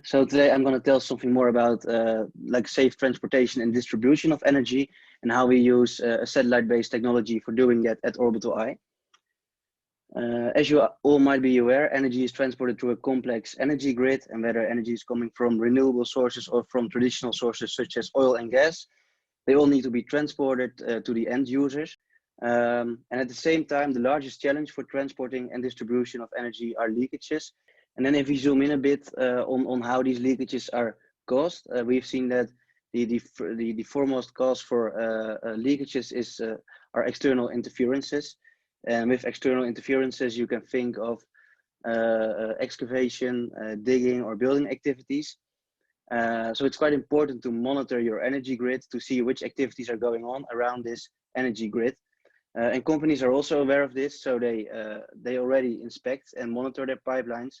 So today I'm going to tell something more about like safe transportation and distribution of energy and how we use a satellite-based technology for doing that at Orbital I. As you all might be aware, energy is transported through a complex energy grid, and whether energy is coming from renewable sources or from traditional sources such as oil and gas, they all need to be transported to the end users. And at the same time, the largest challenge for transporting and distribution of energy are leakages. And then if we zoom in a bit on how these leakages are caused, we've seen that the foremost cause for leakages are external interferences. And with external interferences, you can think of excavation, digging, or building activities. So it's quite important to monitor your energy grid to see which activities are going on around this energy grid. And companies are also aware of this, so they already inspect and monitor their pipelines.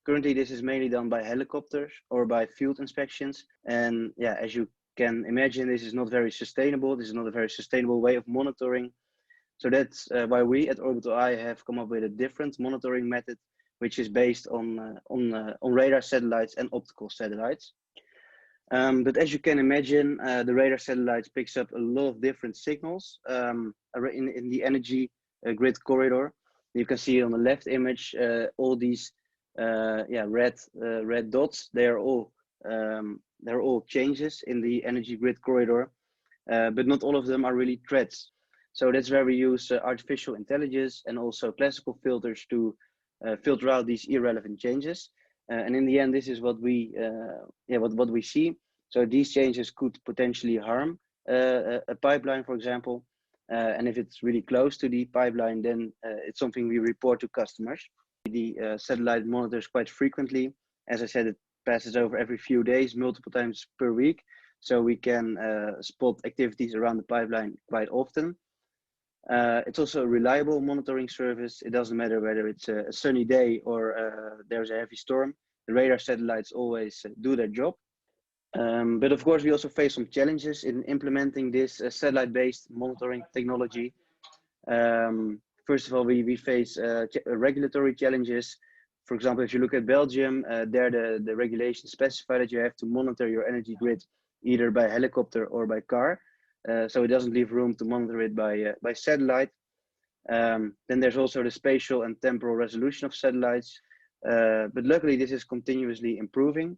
Currently, this is mainly done by helicopters or by field inspections. And yeah, as you can imagine, this is not very sustainable. This is not a very sustainable way of monitoring. So that's why we at Orbital I have come up with a different monitoring method, which is based on radar satellites and optical satellites. But as you can imagine, the radar satellites picks up a lot of different signals in the energy grid corridor. You can see on the left image all these red dots. They're all changes in the energy grid corridor, but not all of them are really threats. So that's where we use artificial intelligence and also classical filters to filter out these irrelevant changes. And in the end, this is what we see. So these changes could potentially harm a pipeline, for example. And if it's really close to the pipeline, then it's something we report to customers. The satellite monitors quite frequently. As I said, it passes over every few days, multiple times per week. So we can spot activities around the pipeline quite often. It's also a reliable monitoring service. It doesn't matter whether it's a sunny day or there's a heavy storm. The radar satellites always do their job. But of course, we also face some challenges in implementing this satellite-based monitoring technology. First of all, we face regulatory challenges. For example, if you look at Belgium, there the regulations specify that you have to monitor your energy grid either by helicopter or by car. So it doesn't leave room to monitor it by satellite. Then there's also the spatial and temporal resolution of satellites. But luckily, this is continuously improving.